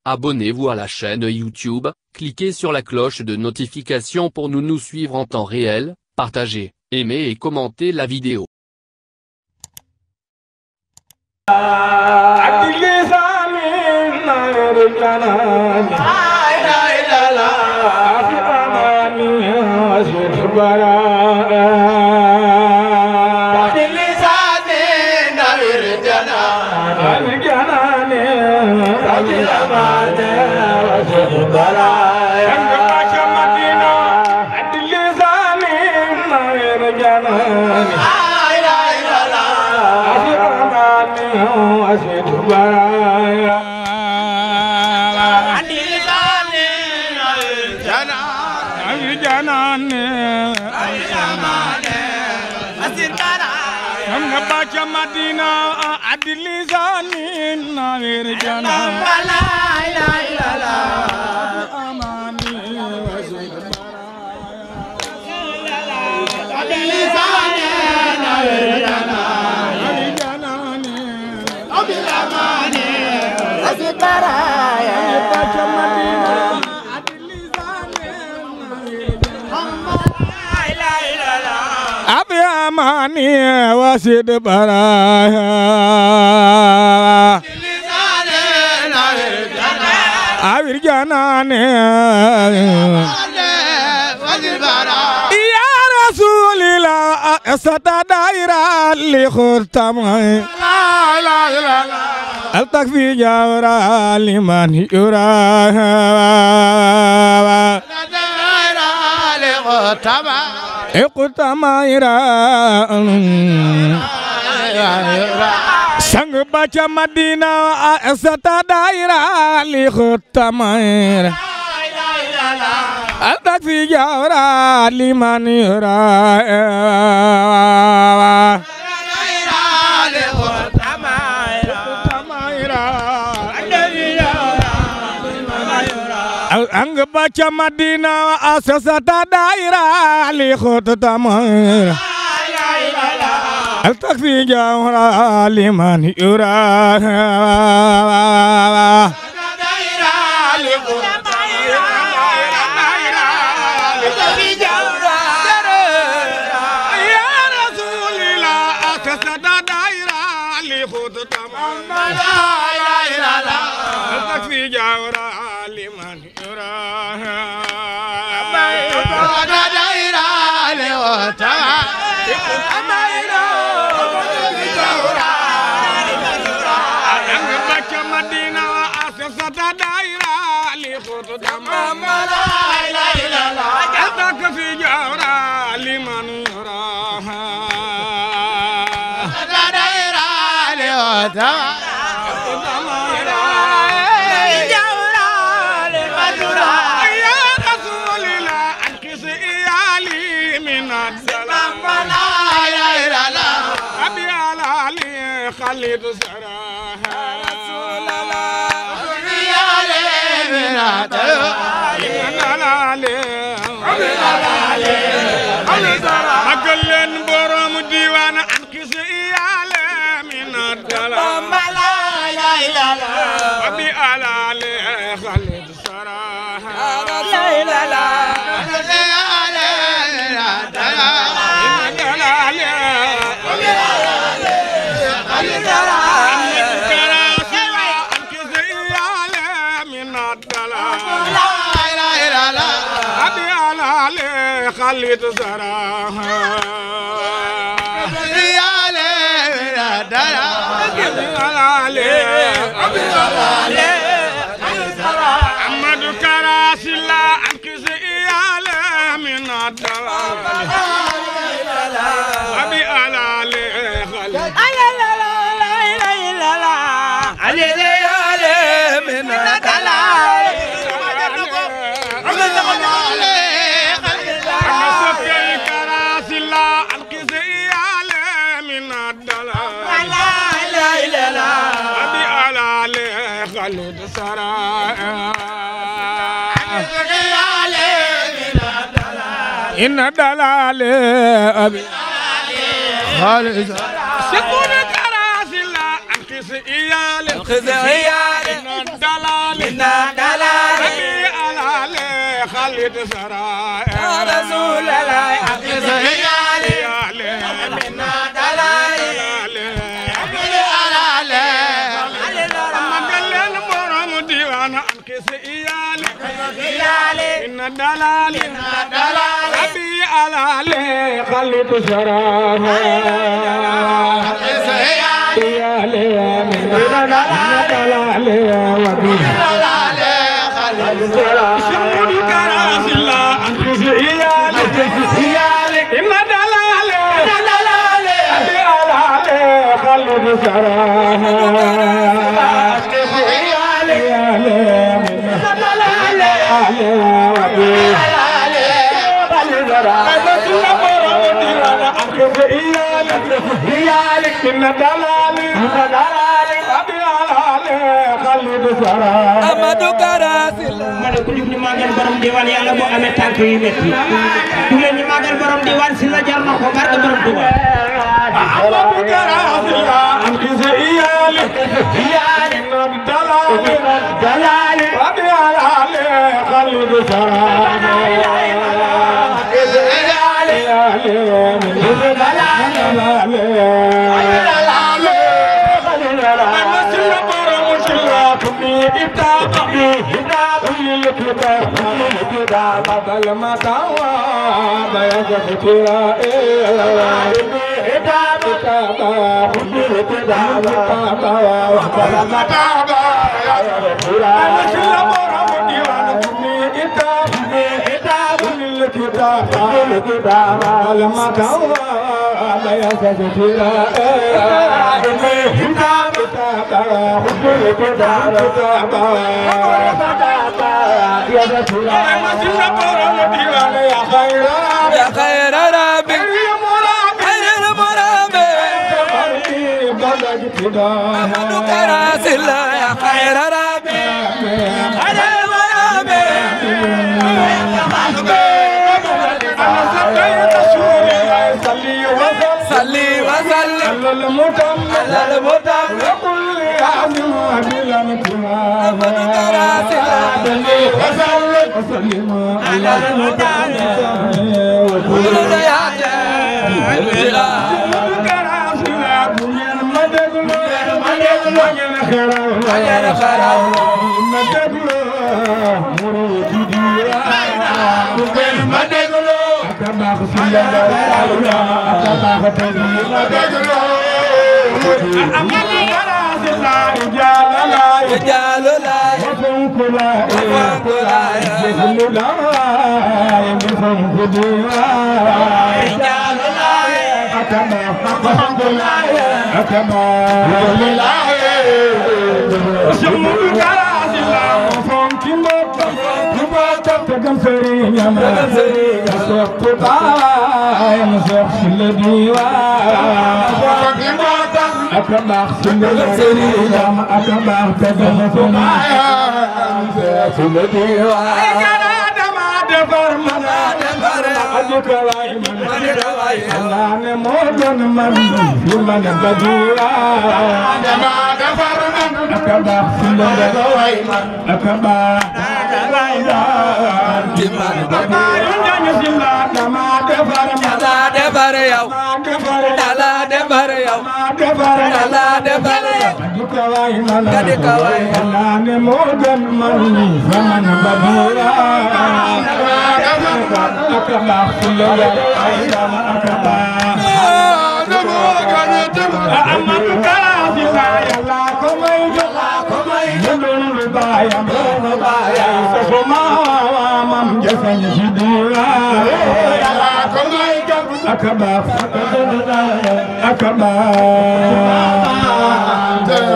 abonnez-vous à la chaîne YouTube, cliquez sur la cloche de notification pour nous suivre en temps réel, partagez, aimez et commentez la vidéo. Madina adilizani nawir jana la ilaha amani adilizani nawir jana abilamani asikaraya Madina adilizani Abi amani wasid baraya Awir janane Ya Rasulillah asata daira li khurtamay la ilaha al takfi jawra liman yura daira li khurtamay Ekutamaira sang baca Madina asata daira li khutamaira altak fi jawra liman yura ang baca Madina asata daira li khutamaira altak fi jawra liman yura ya Rasulillah asata daira li khutamaira altak fi jawra liman yura خليت سراها رسول الله يا لينا أقلن برام ديوان أنكس إيالي من الدلال لا إله إلا وبي على خليت سراها لا إله خليت زراها يا ليلى دلا محمد كراسلا انكس يا من الدلال ابي على خليت لا علي من الدلال خلد سرايا إن دلال أبي خالد سكون كراس الله أنقذ إيال إن دلال خليت سرايا يا رسول الله أقص هيالي منا دلالي أبلي علالي مقال البرم ديوان أنكس إيالي إن دلالي أبي علالي خليت سرايا أقص هيالي إيالي منا دلالي وبي شمود كراسلا أنكس إيالي إن دلالي أبي علالي خليت سرايا Amadou Karasila mane ku jug ni magal borom Diwane Yalla bo amé tank yu metti du len ni magal borom Diwane Sylla jar na ko barke borom Touba Amadou Karasila أنكس إيالي دلالي أبي علالي خليت سرايا يا خير ربي خير مرابي Amadou Karasila يا خير ربي خير مرابي صلي وسلم على المتم وكل عظيم أمد كراسلا وسلم على المتم وكل ضياء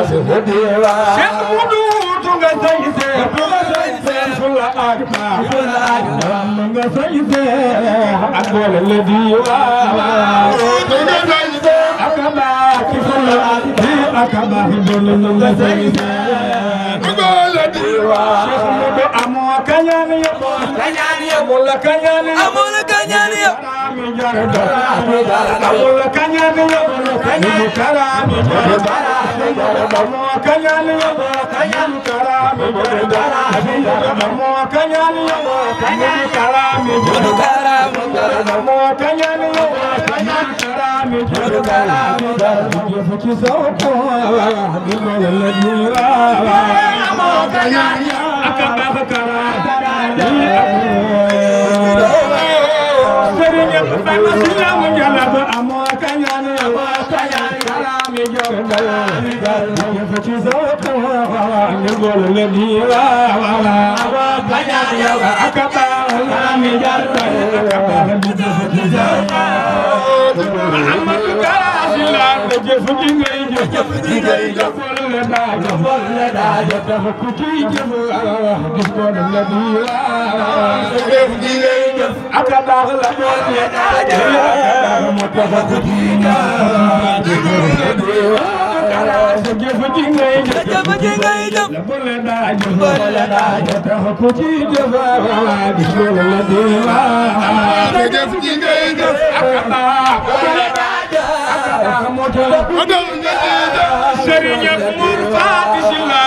Cheikh Modou tunga sayse fulla agba tunga sayse agol le diwa tunga sayse akaba fulla akaba tunga sayse agol le diwa Cheikh Modou amo kanyani amul kanyani amul kanyani karami Serigne Fatou Sylla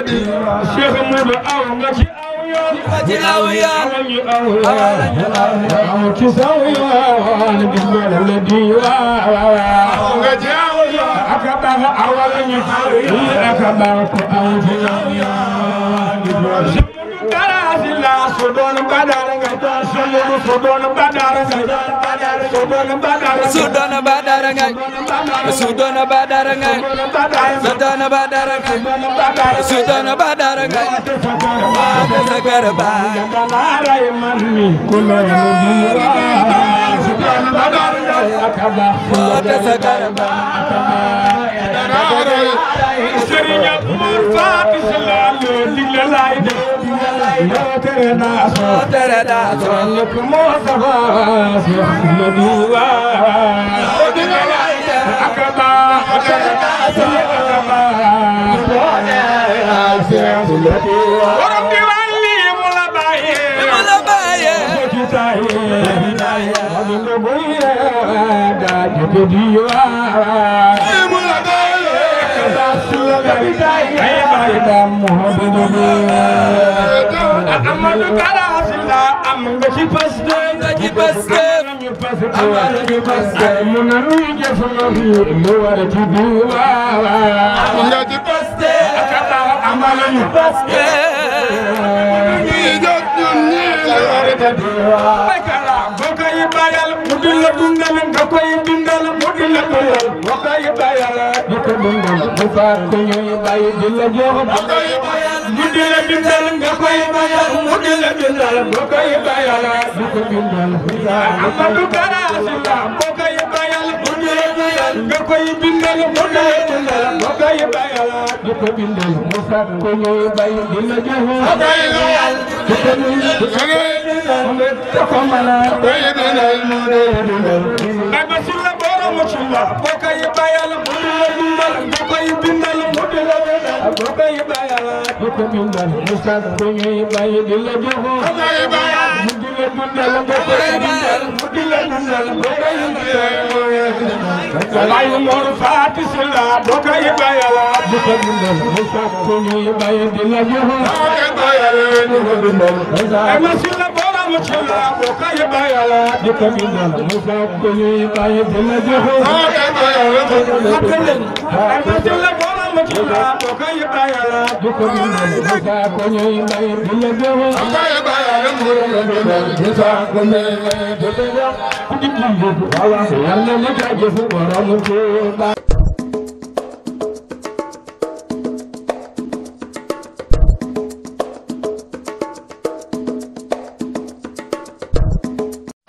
Cheikh Modou aw nga ci aw yoon ci saw yoon gis nga la diwaan nga ci aw yoon aka baax awal ñu aka baax ko aw ci yoon Sylla so doon badar nga so doon badar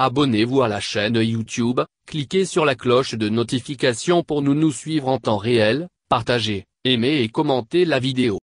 Abonnez-vous à la chaîne YouTube, cliquez sur la cloche de notification pour nous suivre en temps réel, partagez, aimez et commentez la vidéo.